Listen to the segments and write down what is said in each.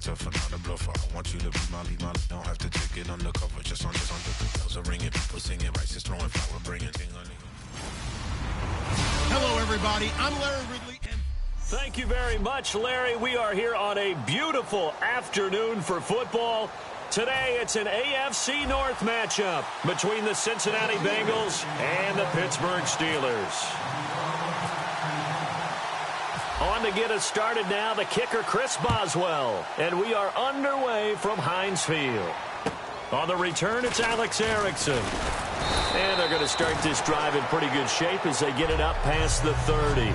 tougher, not a bluffer. I want you to be my lead, don't have to take it undercover. Just under the bells are ringing, people singing, rice throwing flower, bringing ting-a-ling. Hello, everybody. I'm Larry Ridley. Thank you very much, Larry. We are here on a beautiful afternoon for football. Today, it's an AFC North matchup between the Cincinnati Bengals and the Pittsburgh Steelers. On to get us started now, the kicker, Chris Boswell. And we are underway from Heinz Field. On the return, it's Alex Erickson. And they're going to start this drive in pretty good shape as they get it up past the 30.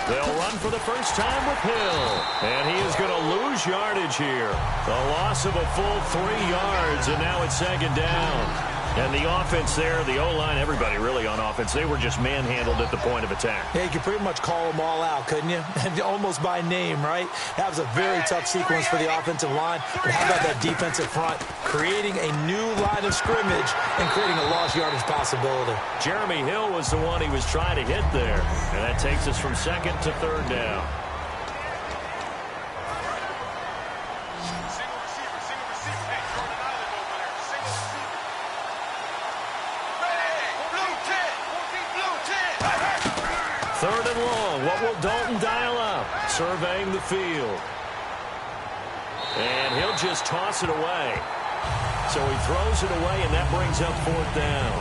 They'll run for the first time with Hill. And he is going to lose yardage here. A loss of a full 3 yards, and now it's second down. And the offense there, the O-line, everybody really on offense, they were just manhandled at the point of attack. Yeah, you could pretty much call them all out, couldn't you? Almost by name, right? That was a very tough sequence for the offensive line. But how about that defensive front? Creating a new line of scrimmage and creating a lost yardage possibility. Jeremy Hill was the one he was trying to hit there. And that takes us from second to third down. Third and long. What will Dalton dial up? Surveying the field. And he'll just toss it away. So he throws it away, and that brings up fourth down.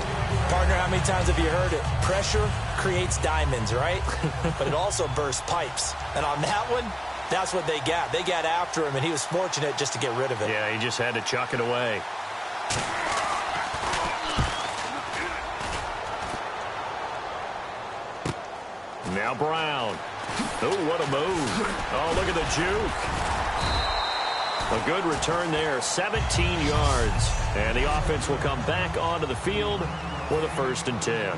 Partner, how many times have you heard it? Pressure creates diamonds, right? But it also bursts pipes. And on that one, that's what they got. They got after him, and he was fortunate just to get rid of it. Yeah, he just had to chuck it away. Now Brown. Oh, what a move. Oh, look at the juke. A good return there, 17 yards. And the offense will come back onto the field with a 1st and 10.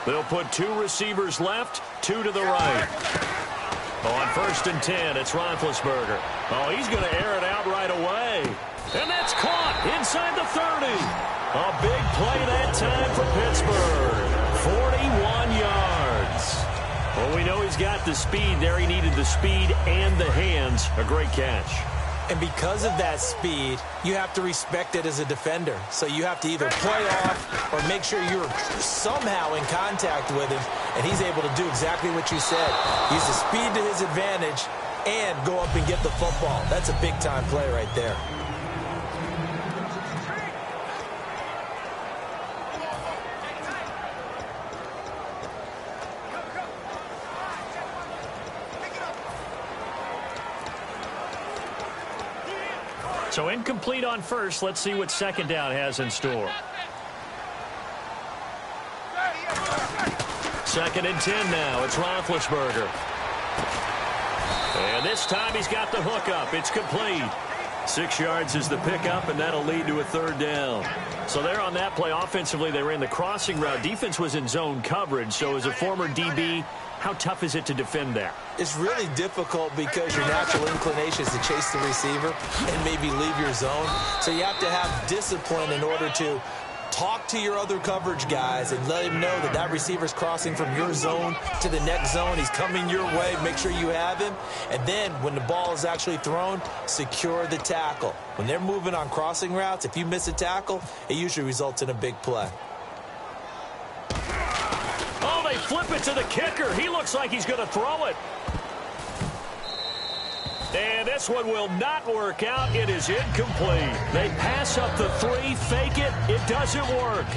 They'll put 2 receivers left, 2 to the right. On 1st and 10, it's Roethlisberger. Oh, he's going to air it out right away. And that's caught inside the 30. A big play that time for Pittsburgh. 41 yards. Well, we know he's got the speed there. He needed the speed and the hands. A great catch. And because of that speed, you have to respect it as a defender. So you have to either play off or make sure you're somehow in contact with him. And he's able to do exactly what you said. Use the speed to his advantage and go up and get the football. That's a big-time play right there. So incomplete on first. Let's see what second down has in store. 2nd and 10 now. It's Roethlisberger. And this time he's got the hook up. It's complete. 6 yards is the pickup, and that'll lead to a 3rd down. So there on that play, offensively, they ran the crossing route. Defense was in zone coverage. So as a former DB, how tough is it to defend that? It's really difficult because your natural inclination is to chase the receiver and maybe leave your zone. So you have to have discipline in order to talk to your other coverage guys and let him know that that receiver's crossing from your zone to the next zone. He's coming your way. Make sure you have him. And then when the ball is actually thrown, secure the tackle. When they're moving on crossing routes, if you miss a tackle, it usually results in a big play. Oh, they flip it to the kicker. He looks like he's going to throw it. And this one will not work out. It is incomplete. They pass up the 3, fake it. It doesn't work.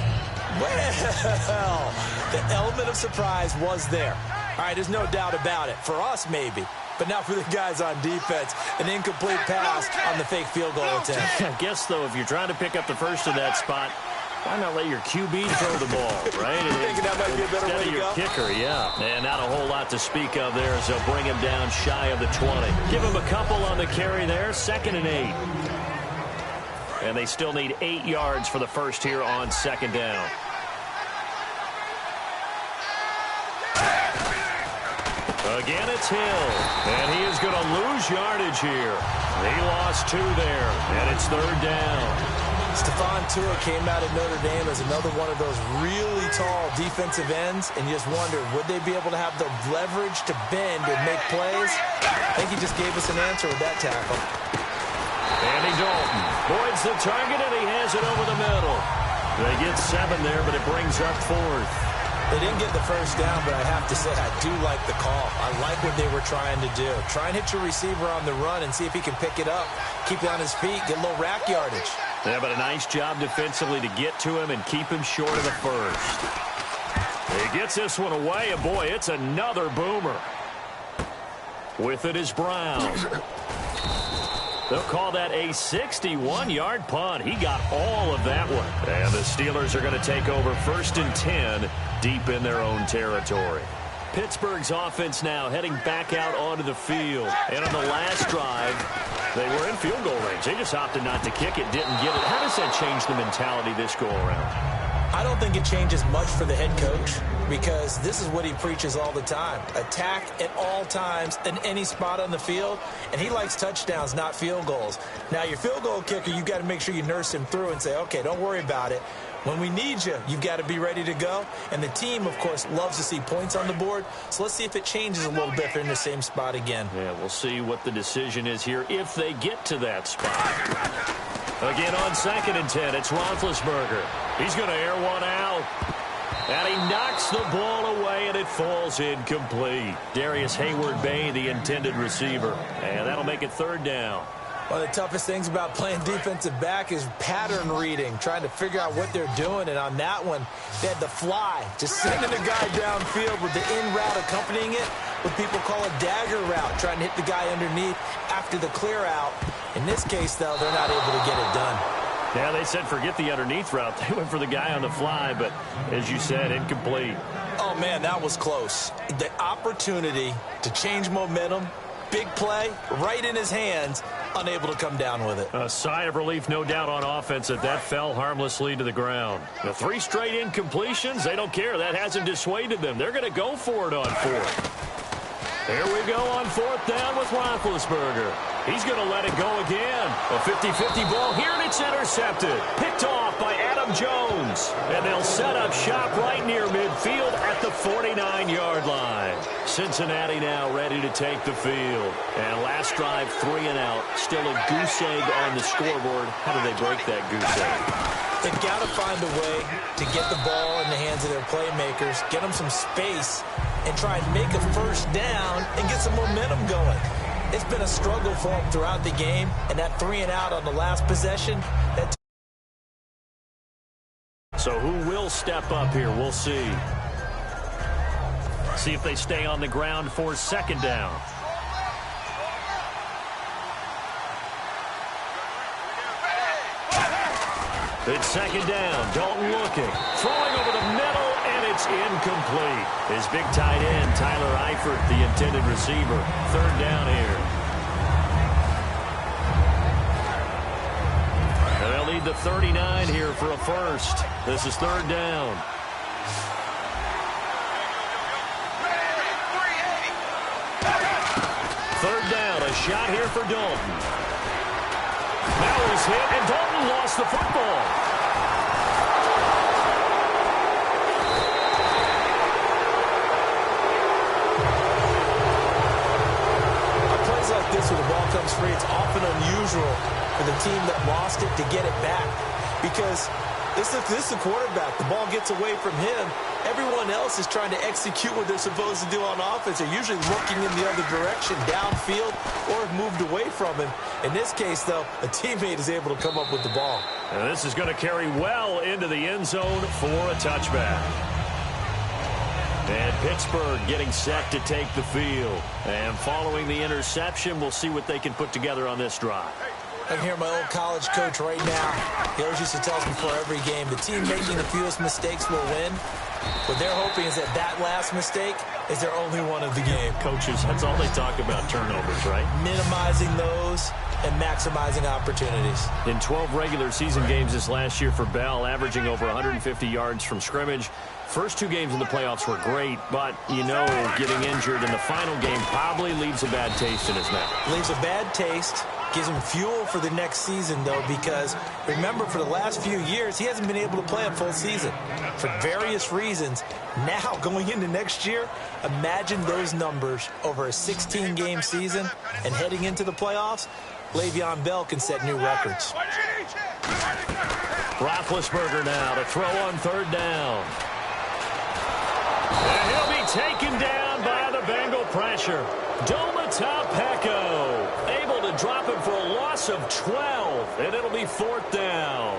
Well, the element of surprise was there. All right, there's no doubt about it. For us, maybe. But not for the guys on defense. An incomplete pass on the fake field goal attempt. I guess, though, if you're trying to pick up the first in that spot, why not let your QB throw the ball, right? You thinking that might be a better way to go? Kicker, yeah. And not a whole lot to speak of there as they'll bring him down shy of the 20. Give him a couple on the carry there, 2nd and 8. And they still need 8 yards for the first here on 2nd down. Again, it's Hill. And he is going to lose yardage here. He lost 2 there, and it's 3rd down. Stephon Tuitt came out of Notre Dame as another one of those really tall defensive ends, and you just wondered, would they be able to have the leverage to bend and make plays? I think he just gave us an answer with that tackle. Andy Dalton voids the target, and he has it over the middle. They get 7 there, but it brings up 4th. They didn't get the first down, but I have to say I do like the call. I like what they were trying to do. Try and hit your receiver on the run and see if he can pick it up. Keep it on his feet, get a little rack yardage. Yeah, but a nice job defensively to get to him and keep him short of the first. He gets this one away, and boy, it's another boomer. With it is Brown. They'll call that a 61-yard punt. He got all of that one. And the Steelers are going to take over 1st and 10 deep in their own territory. Pittsburgh's offense now heading back out onto the field. And on the last drive, they were in field goal range. They just opted not to kick it, didn't get it. How does that change the mentality this go-around? I don't think it changes much for the head coach because this is what he preaches all the time. Attack at all times in any spot on the field, and he likes touchdowns, not field goals. Now, your field goal kicker, you've got to make sure you nurse him through and say, okay, don't worry about it. When we need you, you've got to be ready to go. And the team, of course, loves to see points on the board. So let's see if it changes a little bit if they're in the same spot again. Yeah, we'll see what the decision is here if they get to that spot. Again on 2nd and 10, it's Roethlisberger. He's going to air one out. And he knocks the ball away, and it falls incomplete. Darius Hayward-Bay, the intended receiver. And that'll make it 3rd down. One of the toughest things about playing defensive back is pattern reading, trying to figure out what they're doing. And on that one, they had the fly, just sending a guy downfield with the in route accompanying it, what people call a dagger route, trying to hit the guy underneath after the clear out. In this case, though, they're not able to get it done. Yeah, they said forget the underneath route. They went for the guy on the fly, but as you said, incomplete. Oh, man, that was close. The opportunity to change momentum, big play, right in his hands, unable to come down with it. A sigh of relief, no doubt, on offense that fell harmlessly to the ground. The 3 straight incompletions, they don't care. That hasn't dissuaded them. They're going to go for it on 4th. Here we go on 4th down with Roethlisberger. He's going to let it go again. A 50-50 ball here, and it's intercepted. Picked off by Adam Jones. And they'll set up shop right near midfield at the 49-yard line. Cincinnati now ready to take the field. And last drive, 3 and out. Still a goose egg on the scoreboard. How do they break that goose egg? They've got to find a way to get the ball in the hands of their playmakers, get them some space, and try and make a 1st down and get some momentum going. It's been a struggle for them throughout the game, and that 3 and out on the last possession. So who will step up here? We'll see. See if they stay on the ground for 2nd down. It's 2nd down. Dalton looking. Throwing over the middle, and it's incomplete. His big tight end, Tyler Eifert, the intended receiver. 3rd down here. And they'll need the 39 here for a first. This is 3rd down. Third down, a shot here for Dalton. Now he's hit, and Dalton lost the football. On plays like this where the ball comes free, it's often unusual for the team that lost it to get it back because this is the quarterback. The ball gets away from him. Everyone else is trying to execute what they're supposed to do on offense. They're usually looking in the other direction, downfield, or have moved away from him. In this case, though, a teammate is able to come up with the ball. And this is going to carry well into the end zone for a touchback. And Pittsburgh getting set to take the field. And following the interception, we'll see what they can put together on this drive. I can hear my old college coach right now. He always used to tell us before every game, the team making the fewest mistakes will win. What they're hoping is that that last mistake is their only one of the game. Coaches, that's all they talk about, turnovers, right? Minimizing those and maximizing opportunities. In 12 regular season games this last year for Bell, averaging over 150 yards from scrimmage. First 2 games in the playoffs were great, but, you know, getting injured in the final game probably leaves a bad taste in his mouth. Leaves a bad taste. Gives him fuel for the next season, though, because remember, for the last few years, he hasn't been able to play a full season for various reasons. Now, going into next year, imagine those numbers over a 16-game season and heading into the playoffs. Le'Veon Bell can set new records. Roethlisberger now to throw on 3rd down. And he'll be taken down by the Bengal pressure. Peko able to drop him for a loss of 12, and it'll be 4th down.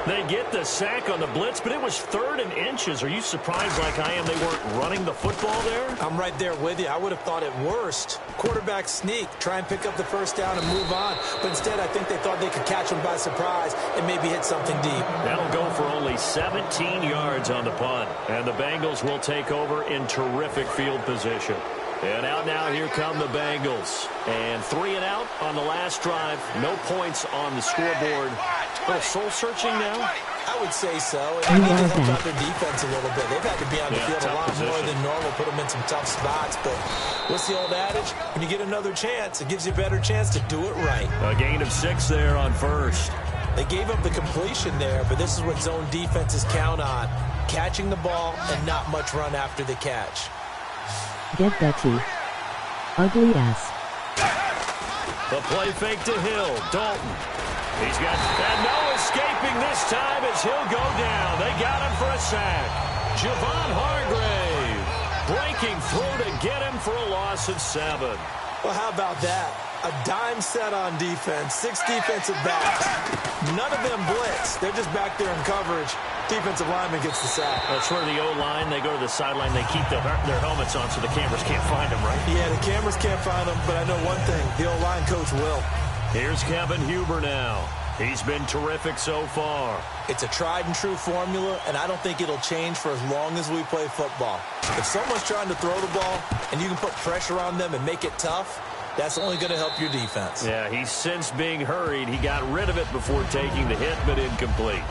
They get the sack on the blitz, but it was 3rd and inches. Are you surprised like I am they weren't running the football there? I'm right there with you. I would have thought at worst, quarterback sneak, try and pick up the 1st down and move on. But instead, I think they thought they could catch him by surprise and maybe hit something deep. That'll go for only 17 yards on the punt, and the Bengals will take over in terrific field position. And out now, here come the Bengals. And 3 and out on the last drive. No points on the scoreboard. A little soul-searching now? I would say so. And they need to help out their defense a little bit. They've had to be on the field a lot more than normal, put them in some tough spots. But what's the old adage? When you get another chance, it gives you a better chance to do it right. A gain of 6 there on 1st. They gave up the completion there, but this is what zone defenses count on. Catching the ball and not much run after the catch. Get Betty. Ugly ass. The play fake to Hill. Dalton. He's got, and no escaping this time as he'll go down. They got him for a sack. Javon Hargrave breaking through to get him for a loss of 7. Well, how about that? A dime set on defense, 6 defensive backs. None of them blitz. They're just back there in coverage. Defensive lineman gets the sack. That's where the O-line, they go to the sideline, they keep their helmets on so the cameras can't find them, right? Yeah, the cameras can't find them, but I know one thing. The O-line coach will. Here's Kevin Huber now. He's been terrific so far. It's a tried-and-true formula, and I don't think it'll change for as long as we play football. If someone's trying to throw the ball and you can put pressure on them and make it tough, that's only going to help your defense. Yeah, he's since being hurried. He got rid of it before taking the hit, but incomplete.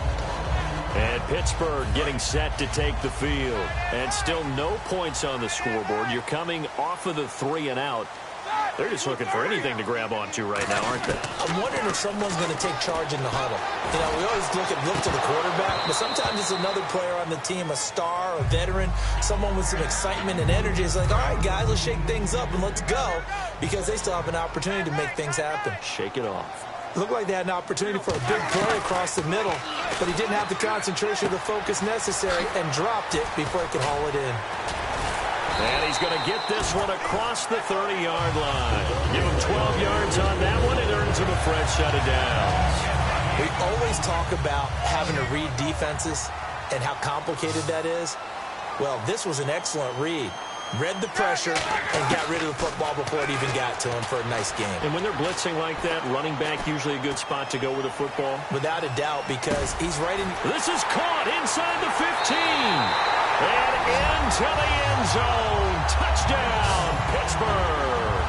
And Pittsburgh getting set to take the field. And still no points on the scoreboard. You're coming off of the 3 and out. They're just looking for anything to grab onto right now, aren't they? I'm wondering if someone's going to take charge in the huddle. You know, we always look to the quarterback, but sometimes it's another player on the team, a star, a veteran, someone with some excitement and energy. It's like, all right, guys, let's shake things up and let's go, because they still have an opportunity to make things happen. Shake it off. Looked like they had an opportunity for a big play across the middle, but he didn't have the concentration or the focus necessary and dropped it before he could haul it in. And he's going to get this one across the 30-yard line. Give him 12 yards on that one. It earns him a fresh set of downs. We always talk about having to read defenses and how complicated that is. Well, this was an excellent read. Read the pressure and got rid of the football before it even got to him for a nice game. And when they're blitzing like that, running back usually a good spot to go with the football? Without a doubt, because he's right in. This is caught inside the 15. And into the end zone. Touchdown, Pittsburgh.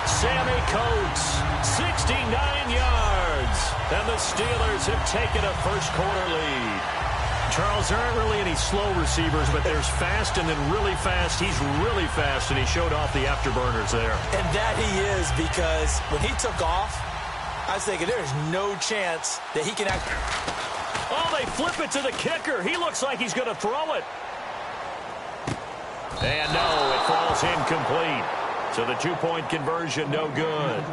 Sammy Coates, 69 yards. And the Steelers have taken a first-quarter lead. Charles, there aren't really any slow receivers, but there's fast and then really fast. He's really fast, and he showed off the afterburners there. And that he is, because when he took off, I was thinking there's no chance that he can act. Oh, they flip it to the kicker. He looks like he's going to throw it. And no, it falls incomplete. So the two-point conversion, no good.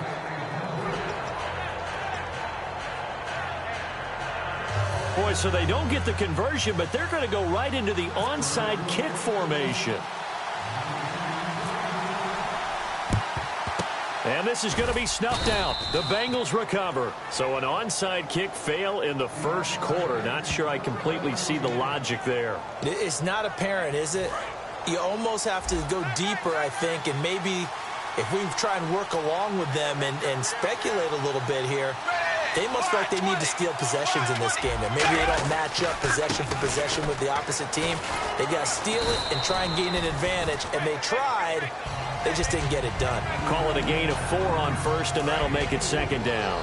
Boy, so they don't get the conversion, but they're going to go right into the onside kick formation. And this is going to be snuffed out. The Bengals recover. So an onside kick fail in the first quarter. Not sure I completely see the logic there. It's not apparent, is it? You almost have to go deeper, I think, and maybe if we try and work along with them and speculate a little bit here, They must feel like they need to steal possessions in this game, and maybe they don't match up possession for possession with the opposite team. They got to steal it and try and gain an advantage, and they tried. They just didn't get it done. Call it a gain of 4 on first, and that'll make it second down.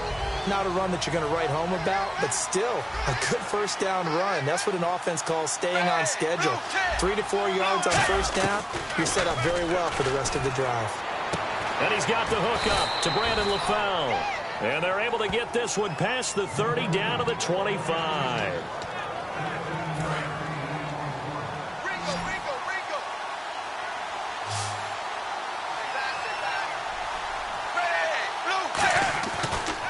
Not a run that you're going to write home about, but still a good first down run. That's what an offense calls staying on schedule. 3 to 4 yards on first down, you're set up very well for the rest of the drive. And he's got the hook up to Brandon LaFell. And they're able to get this one past the 30 down to the 25.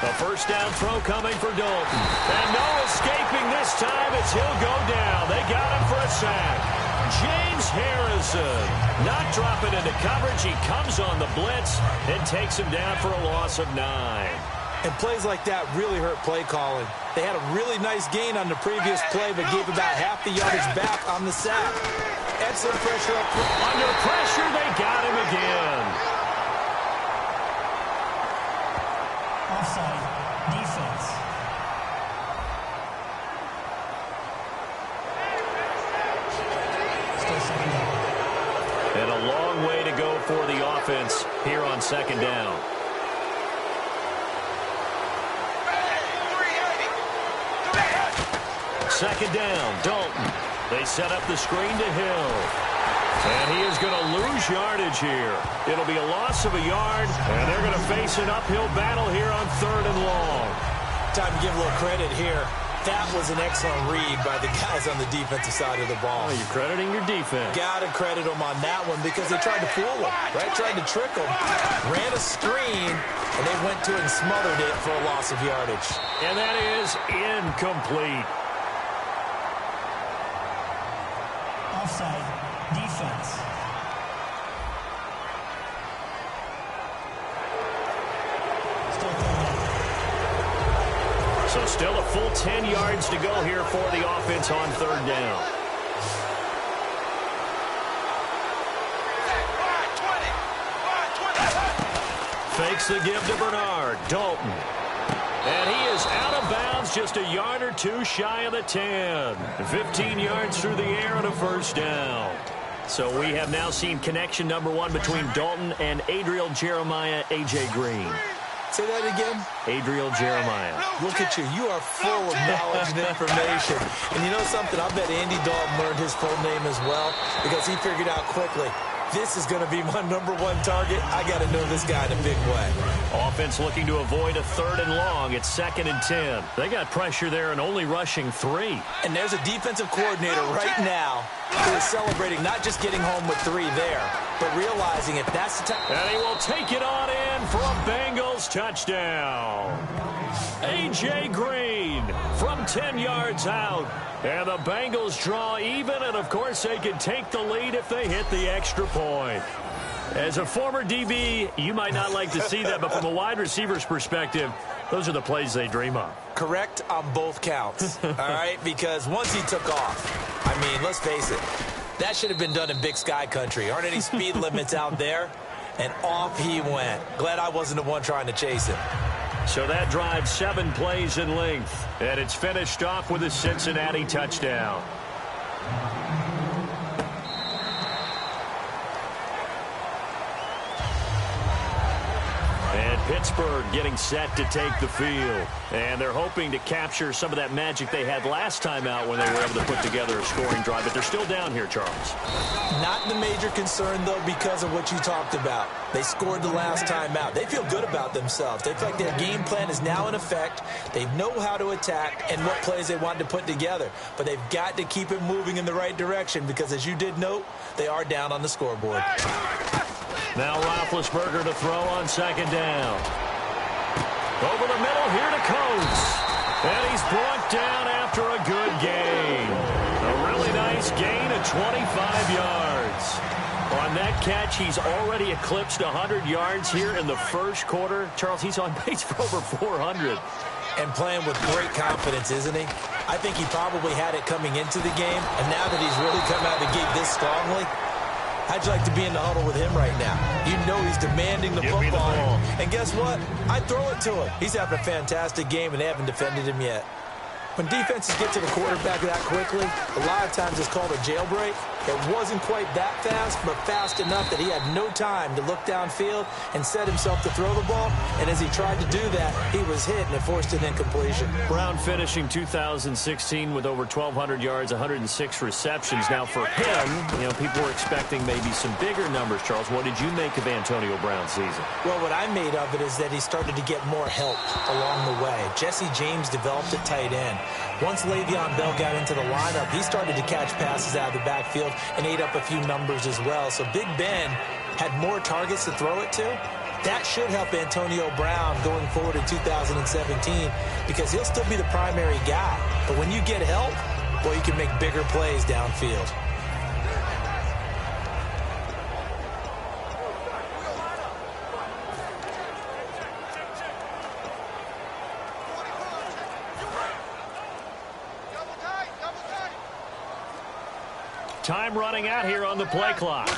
The first down throw coming for Dalton. And no escaping this time as he'll go down. They got him for a sack. James Harrison not dropping into coverage. He comes on the blitz and takes him down for a loss of 9. And plays like that really hurt play calling. They had a really nice gain on the previous play, but gave about half the yardage back on the sack. Excellent pressure up front. Under pressure, they got him again. Offside. Defense. Still second down. And a long way to go for the offense here on second down. Second down, Dalton. They set up the screen to Hill. And he is going to lose yardage here. It'll be a loss of a yard, and they're going to face an uphill battle here on 3rd and long. Time to give a little credit here. That was an excellent read by the guys on the defensive side of the ball. Oh, you're crediting your defense. Got to credit them on that one because they tried to fool them, right? Tried to trick them. Ran a screen, and they went to it and smothered it for a loss of yardage. And that is incomplete. Offside. Defense. Still third down. So still a full 10 yards to go here for the offense on 3rd down. Fakes the give to Bernard. Dalton. And he is out of bounds just a yard or two shy of the 10. 15 yards through the air and a first down. So we have now seen connection number 1 between Dalton and Adriel Jeremiah, A.J. Green. Say that again? Adriel Jeremiah. Look at you. You are full of knowledge and information. And you know something? I bet Andy Dalton learned his full name as well because he figured out quickly, this is going to be my number 1 target. I got to know this guy in a big way. Offense looking to avoid a 3rd and long. It's 2nd and 10. They got pressure there and only rushing 3. And there's a defensive coordinator right now who is celebrating not just getting home with 3 there, but realizing if that's the time. And he will take it on in for a Bengals touchdown. A.J. Green from 10 yards out. And the Bengals draw even, and of course they can take the lead if they hit the extra point. As a former DB, you might not like to see that, but from a wide receiver's perspective, those are the plays they dream of. Correct on both counts, all right? Because once he took off, I mean, let's face it, that should have been done in Big Sky country. Aren't any speed limits out there? And off he went. Glad I wasn't the one trying to chase him. So that drive 7 plays in length, and it's finished off with a Cincinnati touchdown. And Pittsburgh getting set to take the field. And they're hoping to capture some of that magic they had last time out when they were able to put together a scoring drive. But they're still down here, Charles. Not the major concern, though, because of what you talked about. They scored the last time out. They feel good about themselves. They feel like their game plan is now in effect. They know how to attack and what plays they want to put together. But they've got to keep it moving in the right direction because, as you did note, they are down on the scoreboard. Now Roethlisberger to throw on 2nd down. Over the middle here to Coates. And he's brought down after a good gain. A really nice gain of 25 yards. On that catch, he's already eclipsed 100 yards here in the first quarter. Charles, he's on pace for over 400. And playing with great confidence, isn't he? I think he probably had it coming into the game. And now that he's really come out of the gate this strongly, How'd you like to be in the huddle with him right now? You know he's demanding the Give me the football. ball. And guess what? I'd throw it to him. He's having a fantastic game, and they haven't defended him yet. When defenses get to the quarterback that quickly, a lot of times it's called a jailbreak. It wasn't quite that fast, but fast enough that he had no time to look downfield and set himself to throw the ball. And as he tried to do that, he was hit, and it forced an incompletion. Brown finishing 2016 with over 1,200 yards, 106 receptions. Now for him, people were expecting maybe some bigger numbers, Charles. What did you make of Antonio Brown's season? Well, what I made of it is that he started to get more help along the way. Jesse James developed at tight end. Once Le'Veon Bell got into the lineup, he started to catch passes out of the backfield and ate up a few numbers as well. So Big Ben had more targets to throw it to. That should help Antonio Brown going forward in 2017 because he'll still be the primary guy. But when you get help, well, you can make bigger plays downfield. Time running out here on the play clock.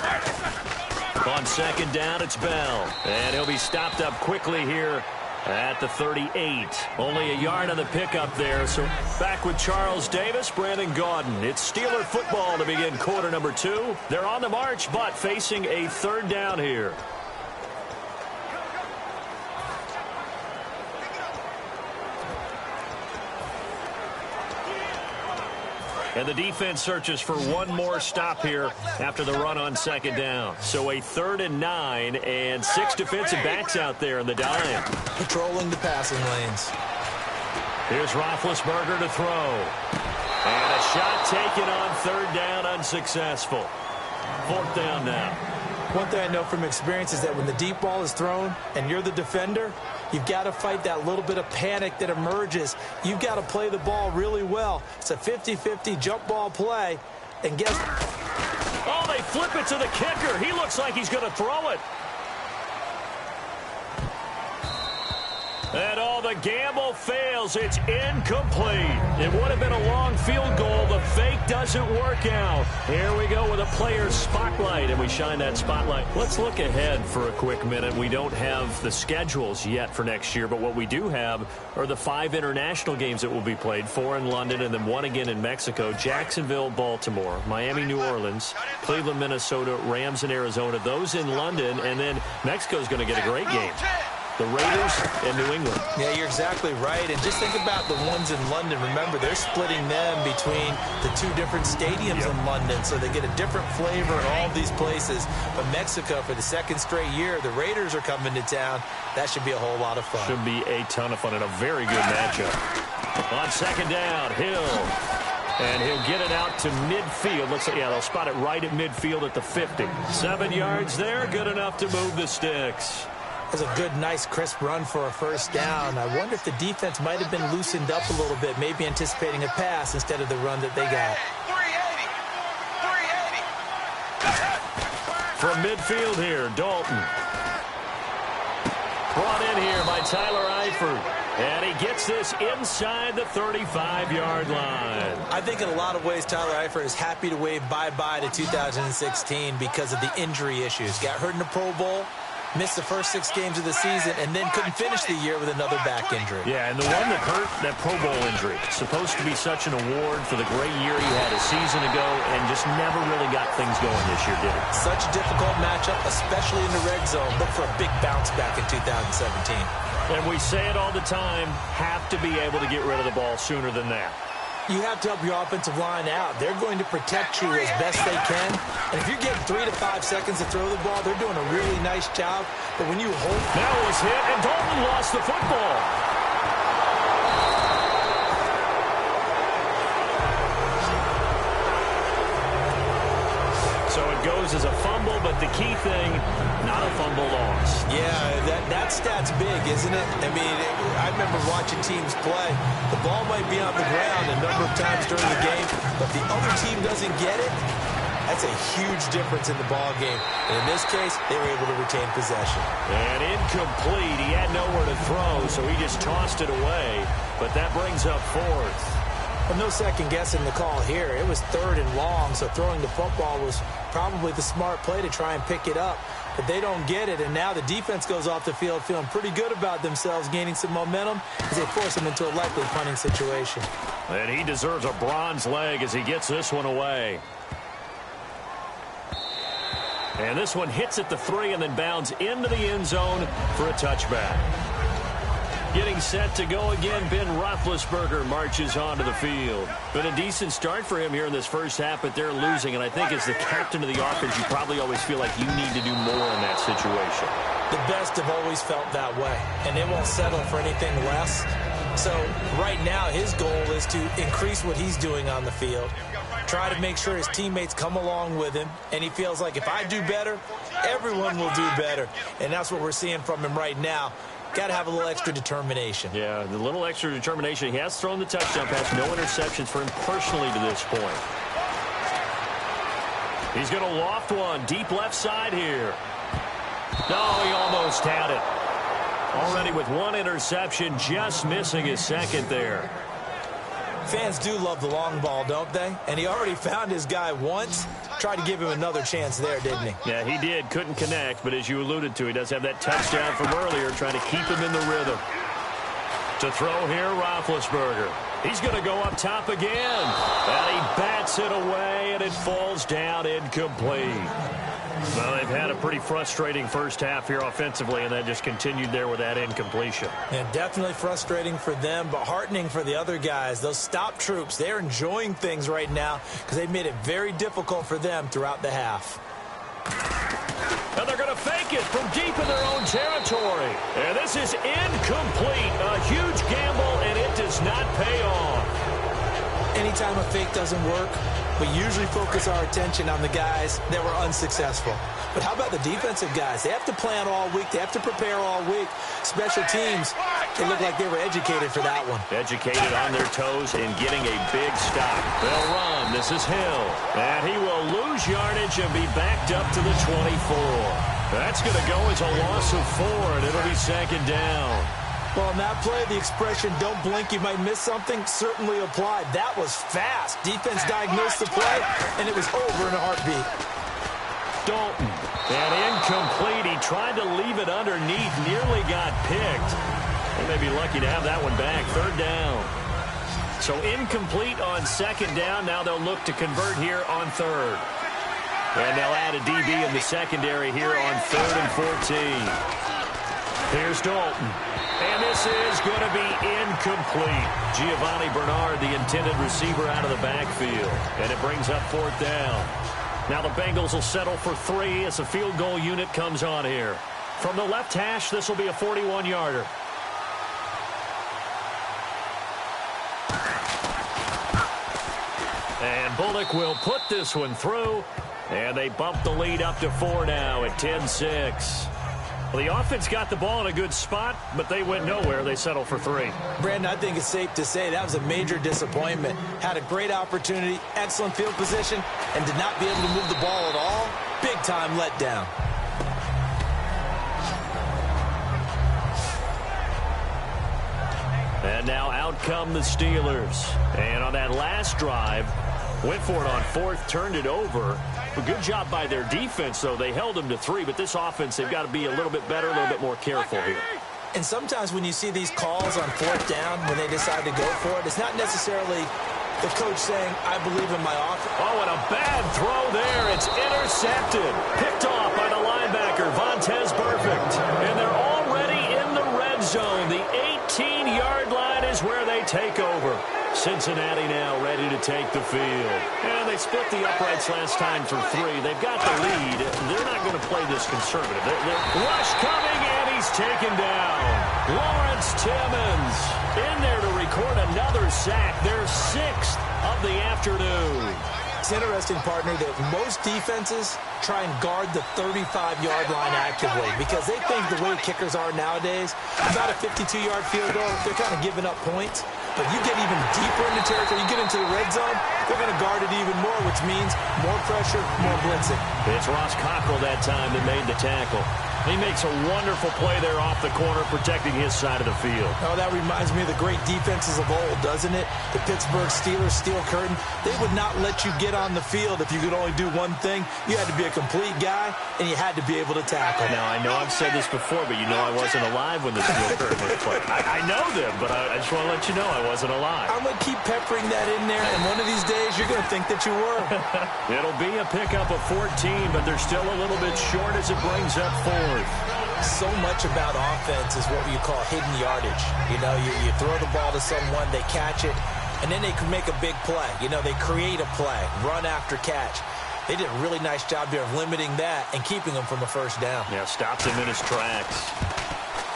On second down, it's Bell. And he'll be stopped up quickly here at the 38. Only a yard on the pickup there. So back with Charles Davis, Brandon Gaudin. It's Steeler football to begin quarter number 2. They're on the march, but facing a third down here. And the defense searches for one more stop here after the run on second down. So a 3rd and 9 and 6 defensive backs out there in the dime. Patrolling the passing lanes. Here's Roethlisberger to throw. And a shot taken on 3rd down, unsuccessful. 4th down now. One thing I know from experience is that when the deep ball is thrown and you're the defender, you've got to fight that little bit of panic that emerges. You've got to play the ball really well. It's a 50-50 jump ball play. And guess... Oh, they flip it to the kicker. He looks like he's going to throw it. And the gamble fails. It's incomplete. It would have been a long field goal. The fake doesn't work out. Here we go with a player's spotlight, and we shine that spotlight. Let's look ahead for a quick minute. We don't have the schedules yet for next year, but what we do have are the 5 international games that will be played, 4 in London and then 1 again in Mexico, Jacksonville, Baltimore, Miami, New Orleans, Cleveland, Minnesota, Rams, and Arizona. Those in London, and then Mexico's going to get a great game. The Raiders and New England. Yeah, you're exactly right. And just think about the ones in London. Remember, they're splitting them between the 2 different stadiums in London, so they get a different flavor in all of these places. But Mexico, for the 2nd straight year, the Raiders are coming to town. That should be a whole lot of fun. Should be a ton of fun and a very good matchup. On second down, Hill. And he'll get it out to midfield. Looks like, they'll spot it right at midfield at the 50. 7 yards there, good enough to move the sticks. That was a good, nice, crisp run for a 1st down. I wonder if the defense might have been loosened up a little bit, maybe anticipating a pass instead of the run that they got. 380. From midfield here, Dalton. Brought in here by Tyler Eifert. And he gets this inside the 35-yard line. I think in a lot of ways, Tyler Eifert is happy to wave bye-bye to 2016 because of the injury issues. Got hurt in the Pro Bowl. Missed the first 6 games of the season, and then couldn't finish the year with another back injury. Yeah, and the one that hurt, that Pro Bowl injury, supposed to be such an award for the great year he had a season ago, and just never really got things going this year, did he? Such a difficult matchup, especially in the red zone. Look for a big bounce back in 2017. And we say it all the time, have to be able to get rid of the ball sooner than that. You have to help your offensive line out. They're going to protect you as best they can. And if you're getting 3 to 5 seconds to throw the ball, they're doing a really nice job. But when you hold... Now he's hit, and Dalton lost the football. So it goes as a fumble, but the key thing, not a fumble loss. Yeah, that stat's big, isn't it? I mean, I remember watching teams play. The ball might be on the ground a number of times during the game, but the other team doesn't get it. That's a huge difference in the ball game. And in this case, they were able to retain possession. And incomplete. He had nowhere to throw, so he just tossed it away. But that brings up 4th. Well, no second guessing the call here. It was 3rd and long, so throwing the football was probably the smart play to try and pick it up. But they don't get it, and now the defense goes off the field feeling pretty good about themselves, gaining some momentum as they force them into a likely punting situation. And he deserves a bronze leg as he gets this one away. And this one hits at the 3 and then bounds into the end zone for a touchback. Getting set to go again, Ben Roethlisberger marches onto the field. Been a decent start for him here in this first half, but they're losing. And I think as the captain of the offense, you probably always feel like you need to do more in that situation. The best have always felt that way, and they won't settle for anything less. So right now, his goal is to increase what he's doing on the field, try to make sure his teammates come along with him, and he feels like if I do better, everyone will do better. And that's what we're seeing from him right now. Got to have a little extra determination. Yeah, the little extra determination. He has thrown the touchdown pass. No interceptions for him personally to this point. He's going to loft one deep left side here. No, he almost had it. Already with 1 interception, just missing his second there. Fans do love the long ball, don't they? And he already found his guy once. Tried to give him another chance there, didn't he? Yeah, he did. Couldn't connect, but as you alluded to, he does have that touchdown from earlier, trying to keep him in the rhythm. To throw here, Roethlisberger. He's going to go up top again. And he bats it away, and it falls down incomplete. Well, they've had a pretty frustrating first half here offensively, and that just continued there with that incompletion. And definitely frustrating for them, but heartening for the other guys. Those stop troops, they're enjoying things right now because they've made it very difficult for them throughout the half. And they're going to fake it from deep in their own territory. And this is incomplete. A huge gamble, and it does not pay off. Anytime a fake doesn't work, we usually focus our attention on the guys that were unsuccessful. But how about the defensive guys? They have to plan all week. They have to prepare all week. Special teams, they look like they were educated for that one. Educated on their toes and getting a big stop. They'll run. This is Hill. And he will lose yardage and be backed up to the 24. That's going to go as a loss of 4, and it'll be 2nd down. Well, in that play, the expression, don't blink, you might miss something, certainly applied. That was fast. Defense diagnosed the play, and it was over in a heartbeat. Dalton. And incomplete. He tried to leave it underneath, nearly got picked. They may be lucky to have that one back. 3rd down. So incomplete on 2nd down. Now they'll look to convert here on 3rd. And they'll add a DB in the secondary here on 3rd and 14. Here's Dalton. And this is going to be incomplete. Giovanni Bernard, the intended receiver, out of the backfield. And it brings up 4th down. Now the Bengals will settle for 3 as the field goal unit comes on here. From the left hash, this will be a 41-yarder. And Bullock will put this one through. And they bump the lead up to 4 now at 10-6. Well, the offense got the ball in a good spot, but they went nowhere. They settled for 3. Brandon, I think it's safe to say that was a major disappointment. Had a great opportunity, excellent field position, and did not be able to move the ball at all. Big-time letdown. And now out come the Steelers. And on that last drive, went for it on 4th, turned it over. A good job by their defense, though. They held them to 3, but this offense, they've got to be a little bit better, a little bit more careful here. And sometimes when you see these calls on 4th down, when they decide to go for it, it's not necessarily the coach saying, I believe in my offense. Oh, and a bad throw there. It's intercepted. Picked off by the linebacker, Vontaze Burfict. And they're already in the red zone. The 18-yard line is where they take over. Cincinnati now ready to take the field. And they split the uprights last time for 3. They've got the lead. They're not going to play this conservative. Rush coming, and he's taken down. Lawrence Timmons in there to record another sack. Their 6th of the afternoon. It's interesting, partner, that most defenses try and guard the 35-yard line actively because they think the way kickers are nowadays, about a 52-yard field goal, they're kind of giving up points. But you get even deeper in the territory, you get into the red zone, they're going to guard it even more, which means more pressure, more blitzing. It's Ross Cockrell that time that made the tackle. He makes a wonderful play there off the corner, protecting his side of the field. Oh, that reminds me of the great defenses of old, doesn't it? The Pittsburgh Steelers, Steel Curtain. They would not let you get on the field if you could only do one thing. You had to be a complete guy, and you had to be able to tackle. Now, I know I've said this before, but you know I wasn't alive when the Steel Curtain was played. I know them, but I just want to let you know I wasn't alive. I'm going to keep peppering that in there, and one of these days you're going to think that you were. It'll be a pickup of 14, but they're still a little bit short as it brings up 4th. So much about offense is what you call hidden yardage. You know, you throw the ball to someone, they catch it, and then they can make a big play. You know, they create a play, run after catch. They did a really nice job here of limiting that and keeping him from a first down. Yeah, stopped him in his tracks.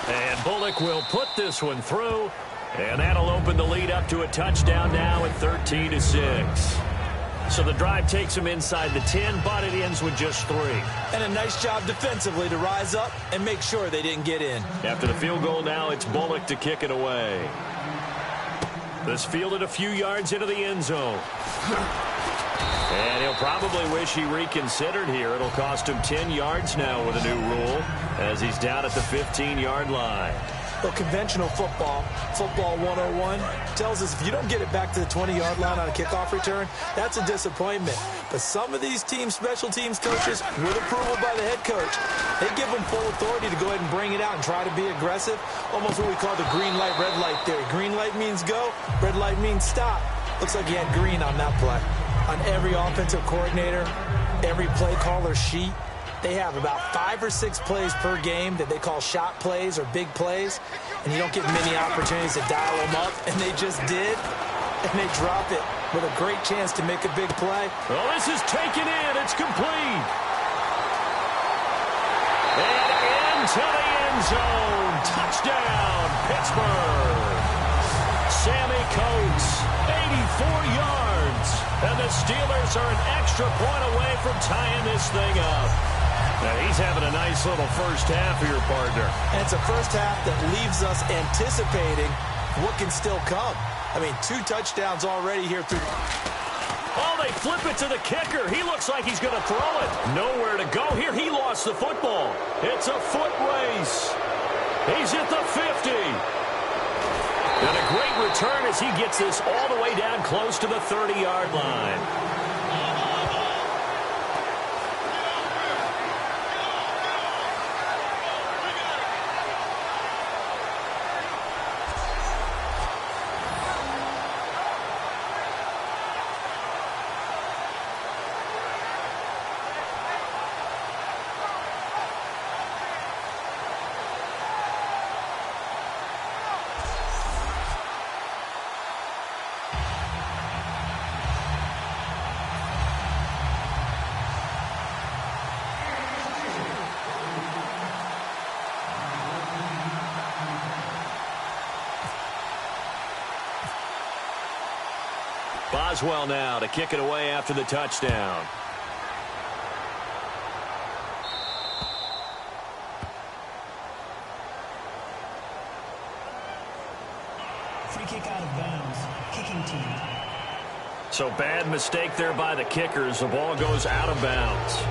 And Bullock will put this one through, and that'll open the lead up to a touchdown now at 13-6. So the drive takes him inside the 10, but it ends with just 3. And a nice job defensively to rise up and make sure they didn't get in. After the field goal now, it's Bullock to kick it away. This fielded a few yards into the end zone. And he'll probably wish he reconsidered here. It'll cost him 10 yards now with a new rule as he's down at the 15-yard line. Well, conventional football 101, tells us if you don't get it back to the 20-yard line on a kickoff return, that's a disappointment. But some of these teams, special teams coaches, with approval by the head coach, they give them full authority to go ahead and bring it out and try to be aggressive, almost what we call the green light, red light theory. Green light means go, red light means stop. Looks like he had green on that play. On every offensive coordinator, every play caller sheet, they have about 5 or 6 plays per game that they call shot plays or big plays, and you don't get many opportunities to dial them up, and they just did, and they drop it with a great chance to make a big play. Well, this is taken in. It's complete. And into the end zone. Touchdown, Pittsburgh. Sammy Coates, 84 yards. And the Steelers are an extra point away from tying this thing up. Now, he's having a nice little first half here, partner. And it's a first half that leaves us anticipating what can still come. I mean, 2 touchdowns already here through. Oh, they flip it to the kicker. He looks like he's going to throw it. Nowhere to go here. He lost the football. It's a foot race. He's at the 50. And a great return as he gets this all the way down close to the 30-yard line. Boswell now to kick it away after the touchdown. Free kick out of bounds. Kicking team. So bad mistake there by the kickers. The ball goes out of bounds.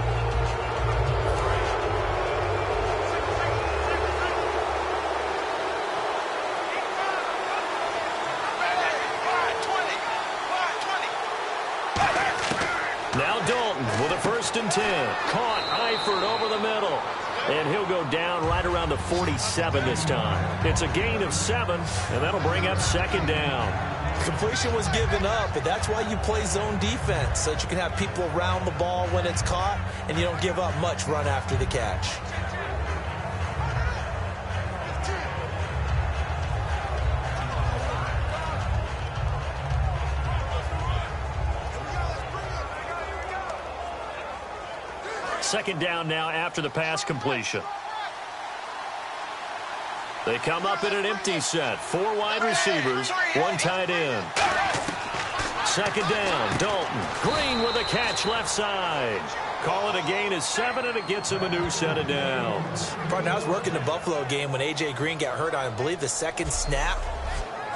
Now Dalton with a 1st and 10. Caught Eifert over the middle. And he'll go down right around the 47 this time. It's a gain of 7, and that'll bring up 2nd down. Completion was given up, but that's why you play zone defense, so that you can have people around the ball when it's caught, and you don't give up much run after the catch. Second down now after the pass completion. They come up in an empty set. 4 wide receivers, 1 tight end. Second down, Dalton. Green with a catch left side. Call it a gain of 7, and it gets him a new set of downs. Partner, I was working the Buffalo game when A.J. Green got hurt on, I believe, the 2nd snap.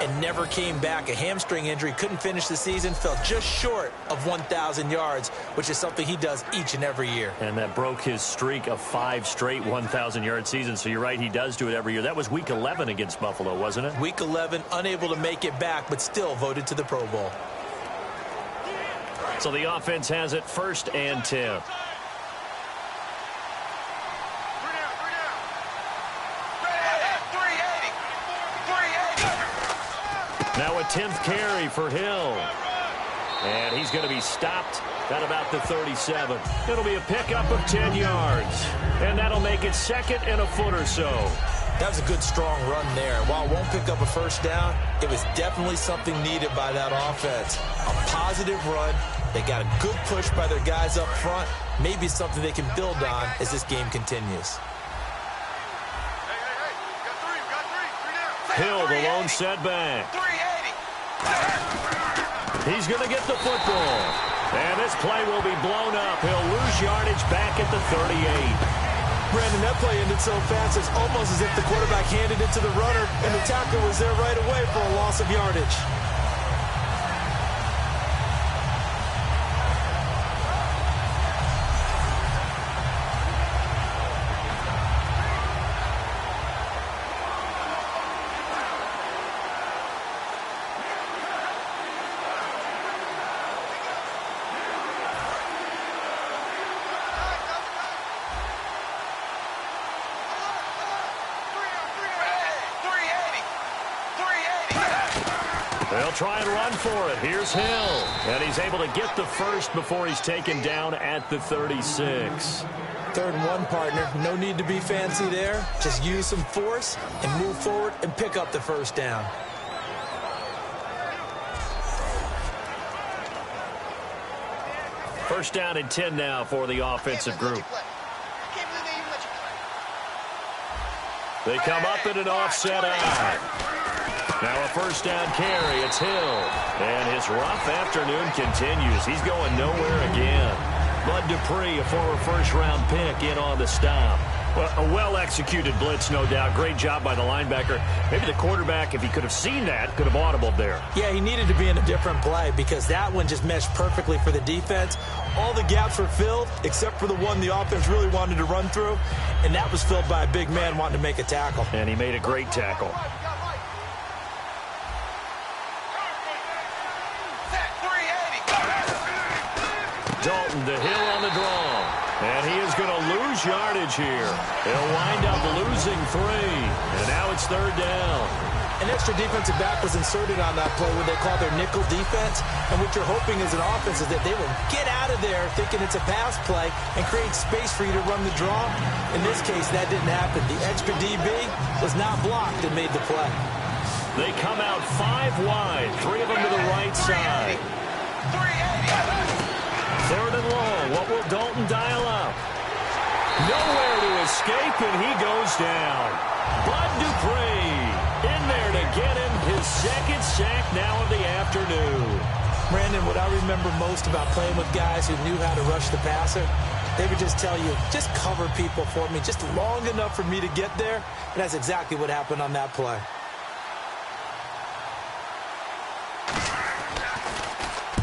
and never came back. A hamstring injury, couldn't finish the season, fell just short of 1,000 yards, which is something he does each and every year. And that broke his streak of 5 straight 1,000-yard seasons. So you're right, he does do it every year. That was Week 11 against Buffalo, wasn't it? Week 11, unable to make it back, but still voted to the Pro Bowl. So the offense has it 1st and 10. Now a 10th carry for Hill. And he's going to be stopped at about the 37. It'll be a pickup of 10 yards. And that'll make it 2nd and a foot or so. That was a good, strong run there. While it won't pick up a first down, it was definitely something needed by that offense. A positive run. They got a good push by their guys up front. Maybe something they can build on as this game continues. Hill, the lone setback. He's going to get the football. And this play will be blown up. He'll lose yardage back at the 38. Brandon, that play ended so fast, it's almost as if the quarterback handed it to the runner, and the tackle was there right away for a loss of yardage. They'll try and run for it. Here's Hill. And he's able to get the first before he's taken down at the 36. 3rd and 1, partner. No need to be fancy there. Just use some force and move forward and pick up the first down. First down and 10 now for the offensive group. They come up in an offset eye. Now a first down carry. It's Hill. And his rough afternoon continues. He's going nowhere again. Bud Dupree, a former first-round pick, in on the stop. Well, a well-executed blitz, no doubt. Great job by the linebacker. Maybe the quarterback, if he could have seen that, could have audibled there. Yeah, he needed to be in a different play because that one just meshed perfectly for the defense. All the gaps were filled except for the one the offense really wanted to run through, and that was filled by a big man wanting to make a tackle. And he made a great tackle. Dalton to Hill on the draw. And he is going to lose yardage here. He'll wind up losing 3. And now it's 3rd down. An extra defensive back was inserted on that play when they call their nickel defense. And what you're hoping as an offense is that they will get out of there thinking it's a pass play and create space for you to run the draw. In this case, that didn't happen. The extra DB was not blocked and made the play. They come out 5 wide. 3 of them to the right side. 3rd and long. What will Dalton dial up? Nowhere to escape, and he goes down. Bud Dupree in there to get him his 2nd sack now of the afternoon. Brandon, what I remember most about playing with guys who knew how to rush the passer, they would just tell you, just cover people for me, just long enough for me to get there. And that's exactly what happened on that play.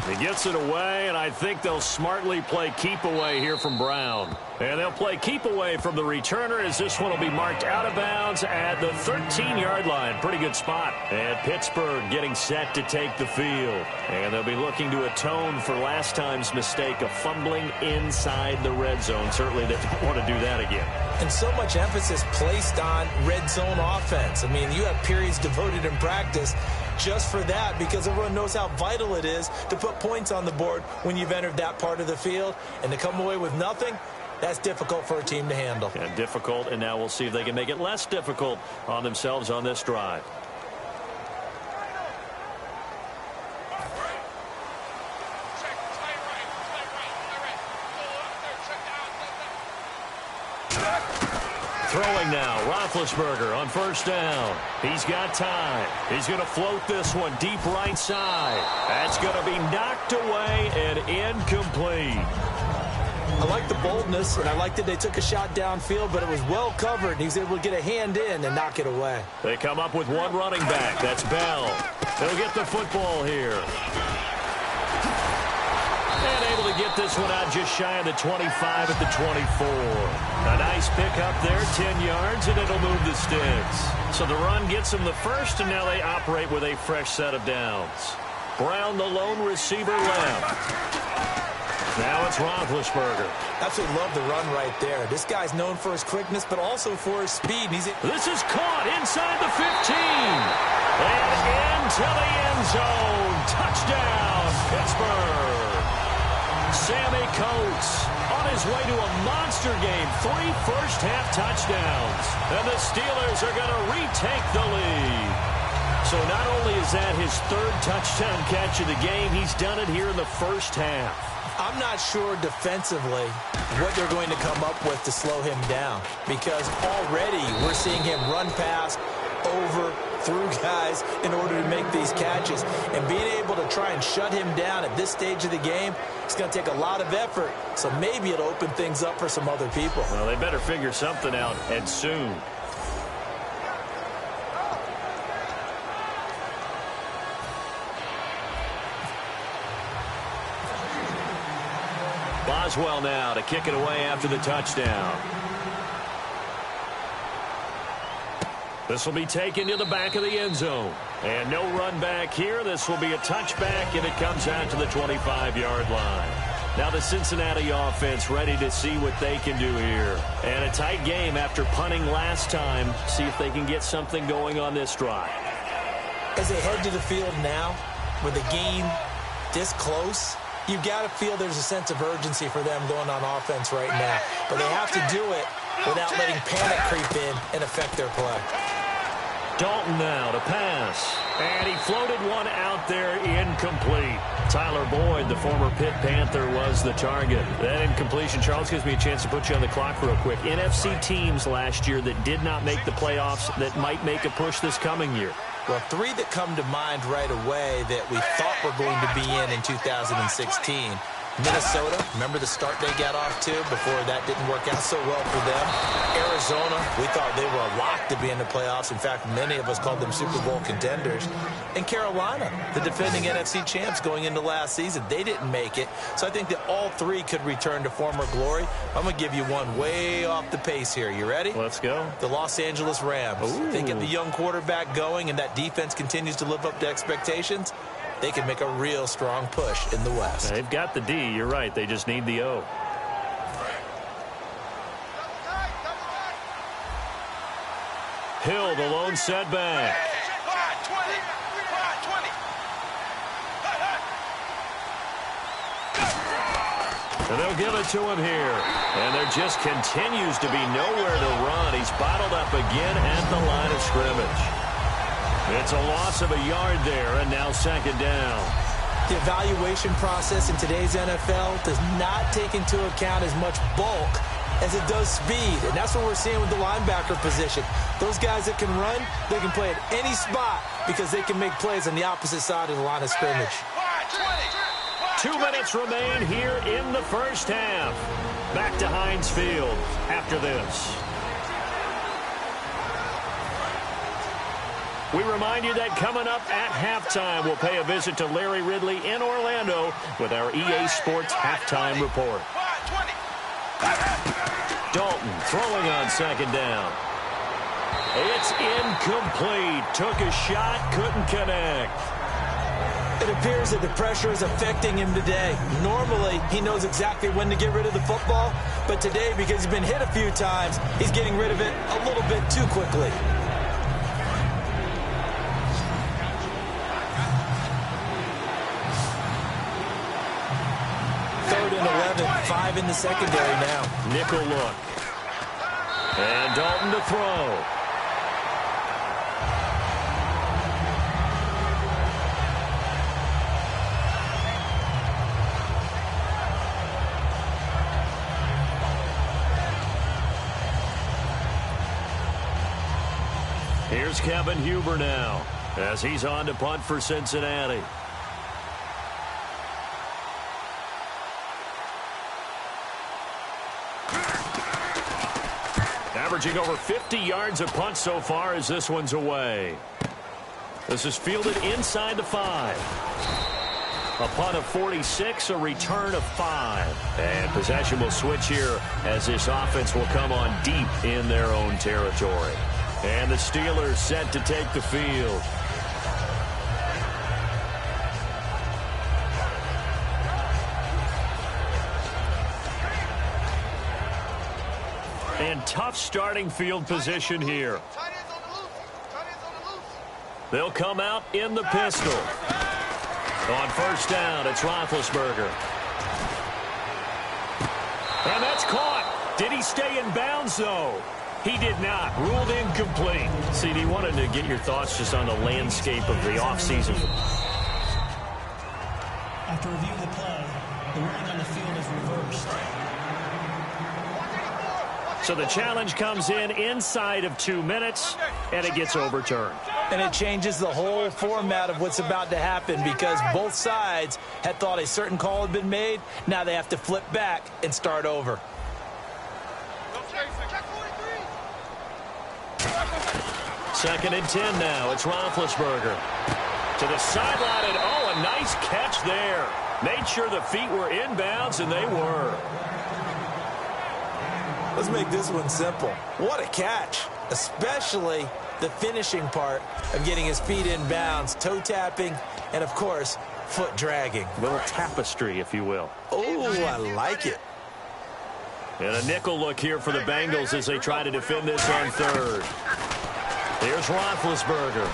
He gets it away, and I think they'll smartly play keep away here from Brown. And they'll play keep away from the returner as this one will be marked out of bounds at the 13-yard line. Pretty good spot. And Pittsburgh getting set to take the field. And they'll be looking to atone for last time's mistake of fumbling inside the red zone. Certainly they don't want to do that again. And so much emphasis placed on red zone offense. I mean, you have periods devoted in practice just for that because everyone knows how vital it is to put points on the board when you've entered that part of the field. And to come away with nothing, that's difficult for a team to handle. Yeah, difficult, and now we'll see if they can make it less difficult on themselves on this drive. Throwing now, Roethlisberger on first down. He's got time. He's going to float this one deep right side. That's going to be knocked away and incomplete. I like the boldness, and I like that they took a shot downfield, but it was well covered. He was able to get a hand in and knock it away. They come up with one running back. That's Bell. He'll get the football here. And able to get this one out just shy of the 25 at the 24. A nice pick up there, 10 yards, and it'll move the sticks. So the run gets them the first, and now they operate with a fresh set of downs. Brown, the lone receiver, left. Now it's Roethlisberger. Absolutely love the run right there. This guy's known for his quickness, but also for his speed. This is caught inside the 15. And into the end zone. Touchdown, Pittsburgh. Sammy Coates on his way to a monster game. 3 first-half touchdowns. And the Steelers are going to retake the lead. So not only is that his 3rd touchdown catch of the game, he's done it here in the first half. I'm not sure defensively what they're going to come up with to slow him down, because already we're seeing him run past, over, through guys in order to make these catches. And being able to try and shut him down at this stage of the game, it's going to take a lot of effort. So maybe it'll open things up for some other people. Well, they better figure something out, and soon. Boswell now to kick it away after the touchdown. This will be taken to the back of the end zone. And no run back here. This will be a touchback, and it comes out to the 25-yard line. Now the Cincinnati offense ready to see what they can do here. And a tight game after punting last time. See if they can get something going on this drive. As they head to the field now, with the game this close, you've got to feel there's a sense of urgency for them going on offense right now. But they have to do it without letting panic creep in and affect their play. Dalton now to pass. And he floated one out there, incomplete. Tyler Boyd, the former Pitt Panther, was the target. That incompletion, Charles, gives me a chance to put you on the clock real quick. NFC teams last year that did not make the playoffs that might make a push this coming year. Well, 3 that come to mind right away that we thought were going to be in 2016. Minnesota, remember the start they got off to before that didn't work out so well for them. Arizona, we thought they were a lock to be in the playoffs. In fact, many of us called them Super Bowl contenders. And Carolina, the defending NFC champs going into last season, they didn't make it. So I think that all 3 could return to former glory. I'm going to give you one way off the pace here. You ready? Let's go. The Los Angeles Rams. Ooh. They get the young quarterback going, and that defense continues to live up to expectations. They can make a real strong push in the West. They've got the D. You're right. They just need the O. Hill, the lone setback. And they'll give it to him here. And there just continues to be nowhere to run. He's bottled up again at the line of scrimmage. It's a loss of a yard there, and now 2nd down. The evaluation process in today's NFL does not take into account as much bulk as it does speed. And that's what we're seeing with the linebacker position. Those guys that can run, they can play at any spot because they can make plays on the opposite side of the line of scrimmage. 2 minutes remain here in the first half. Back to Heinz Field after this. We remind you that coming up at halftime, we'll pay a visit to Larry Ridley in Orlando with our EA Sports Halftime Report. Dalton throwing on 2nd down. It's incomplete. Took a shot, couldn't connect. It appears that the pressure is affecting him today. Normally, he knows exactly when to get rid of the football, but today, because he's been hit a few times, he's getting rid of it a little bit too quickly. 5 in the secondary now. Nickel look. And Dalton to throw. Here's Kevin Huber now as he's on to punt for Cincinnati. averaging over 50 yards a punt so far as this one's away. This is fielded inside the 5. A punt of 46, a return of 5. And possession will switch here as this offense will come on deep in their own territory. And the Steelers set to take the field. And tough starting field position here. They'll come out in the pistol. On first down, it's Roethlisberger. And that's caught. Did he stay in bounds, though? He did not. Ruled incomplete. CD, wanted to get your thoughts just on the landscape of the offseason. After review of the play, the ruling on the field is reversed. So the challenge comes in inside of 2 minutes, and it gets overturned. And it changes the whole format of what's about to happen because both sides had thought a certain call had been made. Now they have to flip back and start over. Second and 10 now. It's Roethlisberger. To the sideline, and oh, a nice catch there. Made sure the feet were inbounds, and they were. Let's make this one simple. What a catch, especially the finishing part of getting his feet in bounds, toe tapping, and, of course, foot dragging. A little tapestry, if you will. Oh, I like it. And a nickel look here for the Bengals as they try to defend this on third. Here's Roethlisberger.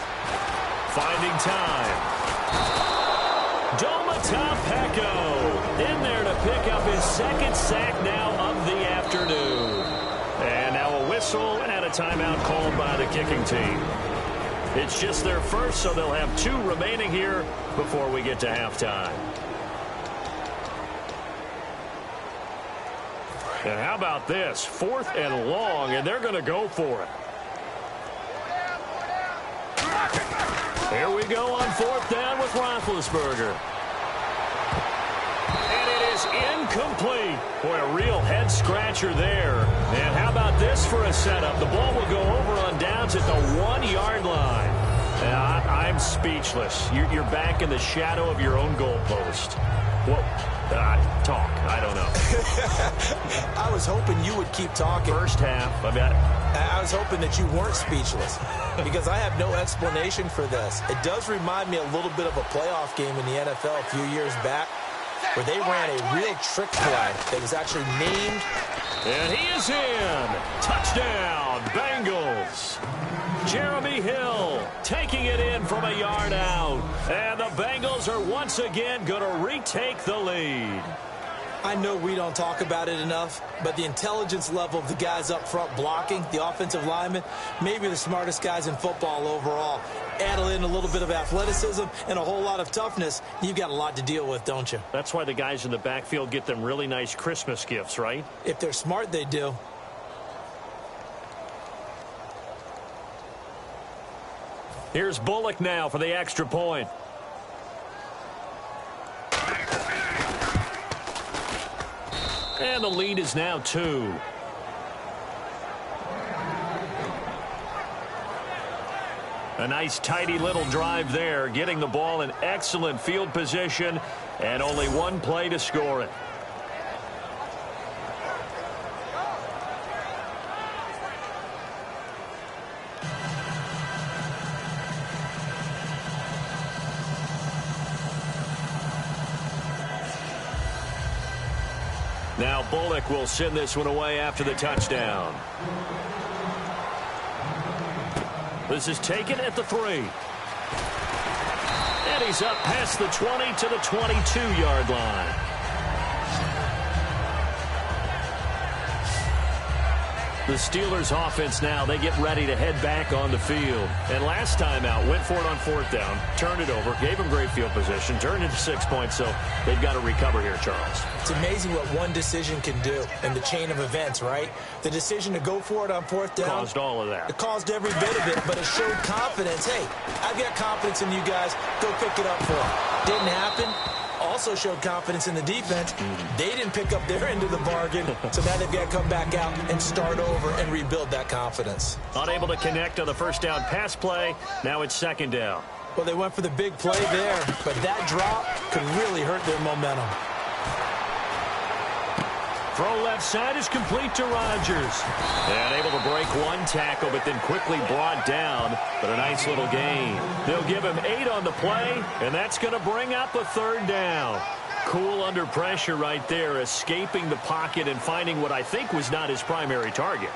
Finding time. Domatapeco in there to pick up his second sack now of the afternoon. And now a whistle and a timeout called by the kicking team. It's just their first, so they'll have 2 remaining here before we get to halftime. And how about this? 4th and long, and they're going to go for it. Here we go on 4th down with Roethlisberger. And it is incomplete. Boy, a real head-scratcher there. And how about this for a setup? The ball will go over on downs at the 1-yard line. And I'm speechless. You're back in the shadow of your own goalpost. Well, talk. I don't know. I was hoping you would keep talking. First half, I was hoping that you weren't speechless because I have no explanation for this. It does remind me a little bit of a playoff game in the NFL a few years back where they ran a real trick play that was actually named. And he is in. Touchdown, Bengals. Jeremy Hill taking it in from a yard out. And the Bengals are once again going to retake the lead. I know we don't talk about it enough, but the intelligence level of the guys up front blocking, the offensive linemen, maybe the smartest guys in football overall. Add in a little bit of athleticism and a whole lot of toughness, you've got a lot to deal with, don't you? That's why the guys in the backfield get them really nice Christmas gifts, right? If they're smart, they do. Here's Bullock now for the extra point. And the lead is now 2. A nice tidy little drive there, getting the ball in excellent field position, and only 1 play to score it. Now Bullock will send this one away after the touchdown. This is taken at the 3. And he's up past the 20 to the 22-yard line. The Steelers offense now, they get ready to head back on the field. And last time out, went for it on 4th down, turned it over, gave them great field position, turned it to 6 points, so they've got to recover here, Charles. It's amazing what one decision can do in the chain of events, right? The decision to go for it on 4th down. Caused all of that. It caused every bit of it, but it showed confidence. Hey, I've got confidence in you guys. Go pick it up for them. Didn't happen. All also showed confidence in the defense. They didn't pick up their end of the bargain, so now they've got to come back out and start over and rebuild that confidence. Unable to connect on the first down pass play. Now it's second down. Well, they went for the big play there, but that drop could really hurt their momentum. Throw left side is complete to Rodgers. And able to break one tackle, but then quickly brought down. But a nice little gain. They'll give him 8 on the play, and that's going to bring up a third down. Cool under pressure right there, escaping the pocket and finding what I think was not his primary target.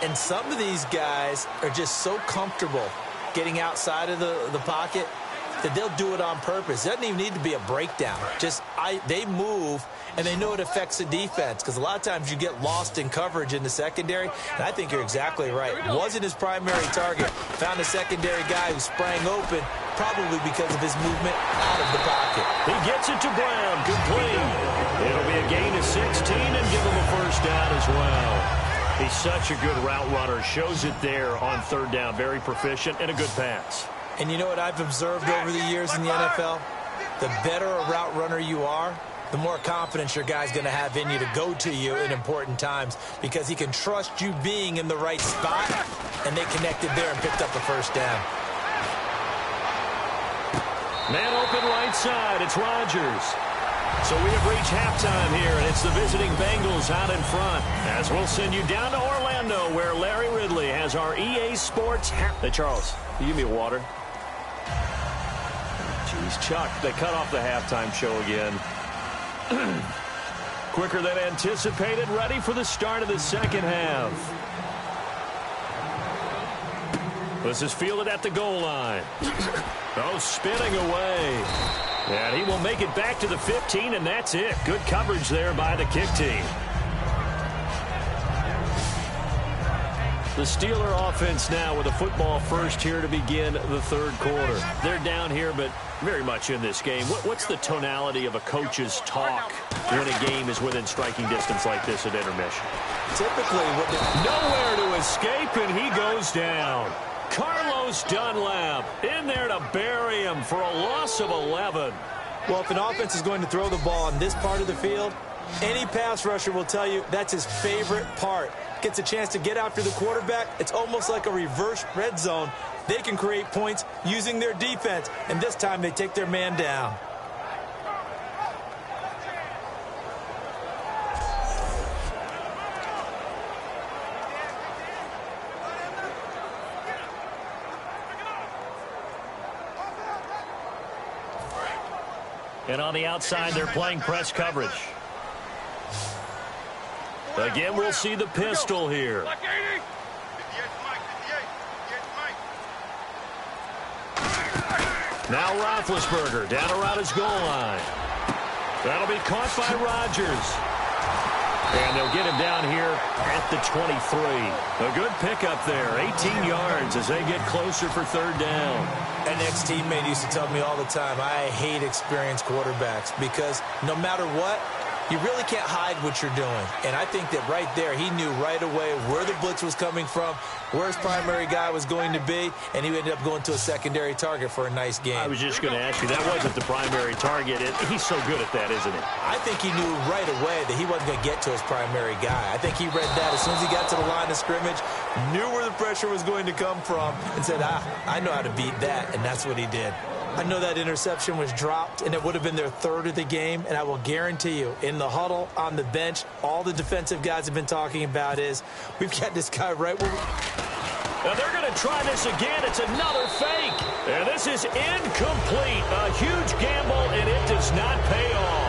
And some of these guys are just so comfortable getting outside of the pocket that they'll do it on purpose. It doesn't even need to be a breakdown. They move, and they know it affects the defense, because a lot of times you get lost in coverage in the secondary, and I think you're exactly right. Wasn't his primary target. Found a secondary guy who sprang open, probably because of his movement out of the pocket. He gets it to Brown, complete. It'll be a gain of 16 and give him a first down as well. He's such a good route runner. Shows it there on third down. Very proficient and a good pass. And you know what I've observed over the years in the NFL? The better a route runner you are, the more confidence your guy's going to have in you to go to you in important times, because he can trust you being in the right spot, and they connected there and picked up a first down. Man open right side. It's Rodgers. So we have reached halftime here, and it's the visiting Bengals out in front. As we'll send you down to Orlando, where Larry Ridley has our EA Sports. Hey, Charles, can you give me a water? Jeez, Chuck, they cut off the halftime show again. Quicker than anticipated, ready for the start of the second half. This is fielded at the goal line. Oh, spinning away. And he will make it back to the 15, and that's it. Good coverage there by the kick team. The Steeler offense now with a football first here to begin the third quarter. They're down here, but very much in this game. What's the tonality of a coach's talk when a game is within striking distance like this at intermission? Typically, nowhere to escape, and he goes down. Carlos Dunlap in there to bury him for a loss of 11. Well, if an offense is going to throw the ball on this part of the field, any pass rusher will tell you that's his favorite part. Gets a chance to get after the quarterback. It's almost like a reverse red zone. They can create points using their defense, and this time they take their man down. And on the outside, they're playing press coverage. Again, we'll see the pistol here. Now Roethlisberger down around his goal line. That'll be caught by Rodgers. And they'll get him down here at the 23. A good pickup there, 18 yards as they get closer for third down. An ex-teammate used to tell me all the time, I hate experienced quarterbacks, because no matter what, you really can't hide what you're doing. And I think that right there, he knew right away where the blitz was coming from, where his primary guy was going to be, and he ended up going to a secondary target for a nice game. I was just going to ask you, that wasn't the primary target. He's so good at that, isn't he? I think he knew right away that he wasn't going to get to his primary guy. I think he read that as soon as he got to the line of scrimmage, knew where the pressure was going to come from, and said, I know how to beat that, and that's what he did. I know that interception was dropped, and it would have been their third of the game, and I will guarantee you, in the huddle, on the bench, all the defensive guys have been talking about is, we've got this guy right where Now they're going to try this again. It's another fake. And this is incomplete. A huge gamble, and it does not pay off.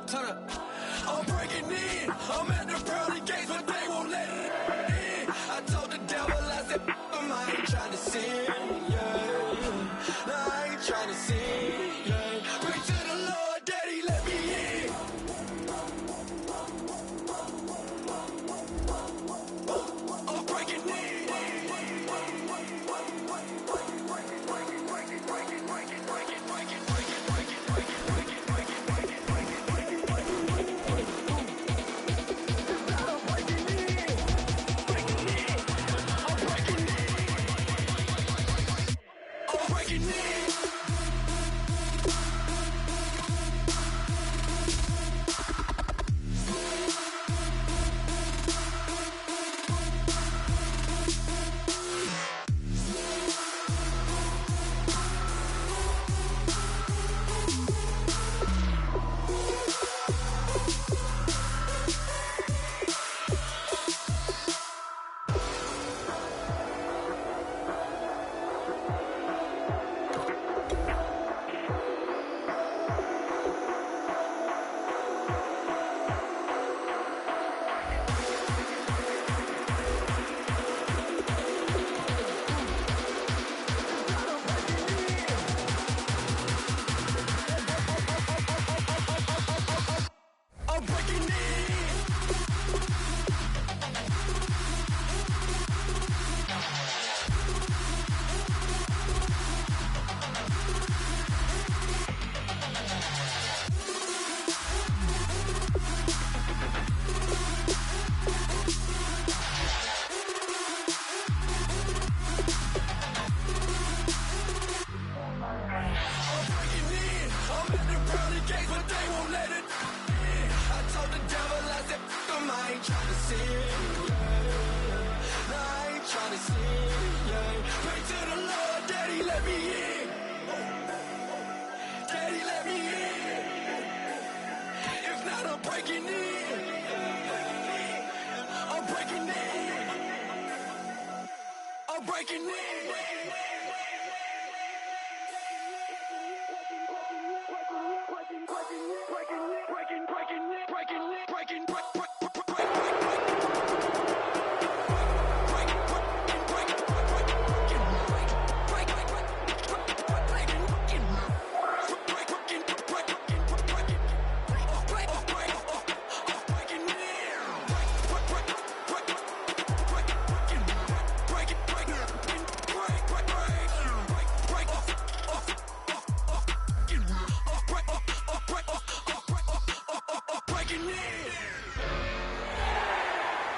Turn up. I'm breaking in. I'm at the pearly gates, but they won't let it in. I told the devil, I said, I ain't trying to sin, yeah. No, I ain't trying to sin, yeah. Pray to the Lord, Daddy, let me in. I'm breaking in.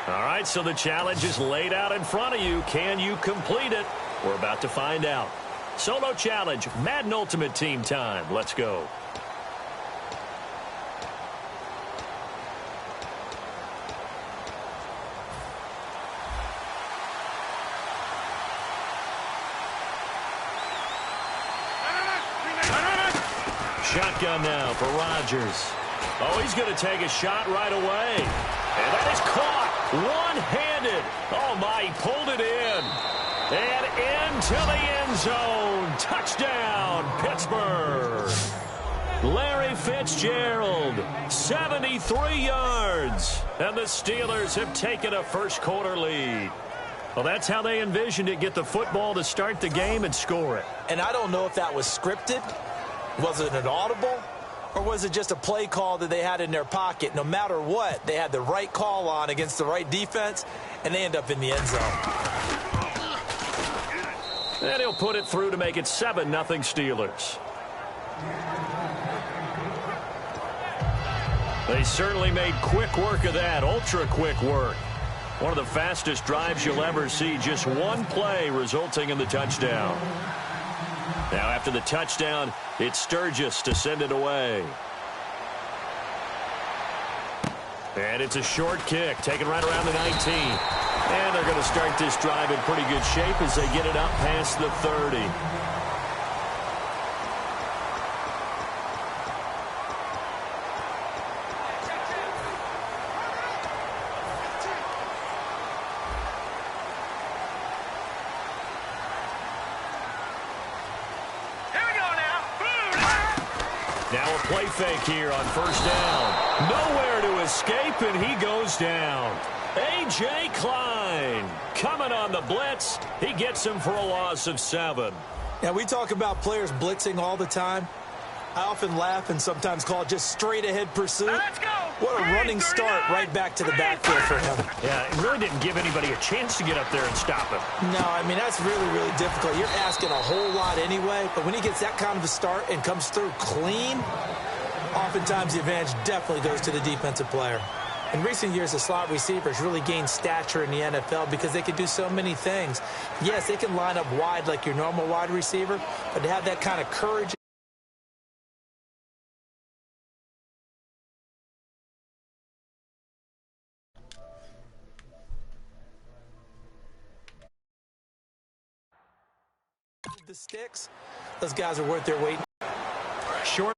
All right, so the challenge is laid out in front of you. Can you complete it? We're about to find out. Solo challenge, Madden Ultimate Team time. Let's go. Shotgun now for Rodgers. Oh, he's going to take a shot right away. And that is caught. One-handed. Oh, my, he pulled it in. And into the end zone. Touchdown, Pittsburgh. Larry Fitzgerald, 73 yards. And the Steelers have taken a first-quarter lead. Well, that's how they envisioned it. Get the football to start the game and score it. And I don't know if that was scripted. Was it an audible? Or was it just a play call that they had in their pocket? No matter what, they had the right call on against the right defense, and they end up in the end zone. And he'll put it through to make it 7-0 Steelers. They certainly made quick work of that, ultra-quick work. One of the fastest drives you'll ever see, just one play resulting in the touchdown. Now, after the touchdown, it's Sturgis to send it away. And it's a short kick, taken right around the 19. And they're going to start this drive in pretty good shape as they get it up past the 30. Now a play fake here on first down. Nowhere to escape, and he goes down. A.J. Klein coming on the blitz. He gets him for a loss of 7. Now, we talk about players blitzing all the time. I often laugh and sometimes call it just straight-ahead pursuit. Let's go. What a running start right back to the backfield for him. Yeah, it really didn't give anybody a chance to get up there and stop him. No, I mean, that's really, really difficult. You're asking a whole lot anyway, but when he gets that kind of a start and comes through clean, oftentimes the advantage definitely goes to the defensive player. In recent years, the slot receivers really gained stature in the NFL because they can do so many things. Yes, they can line up wide like your normal wide receiver, but to have that kind of courage. The sticks, those guys are worth their weight. Short.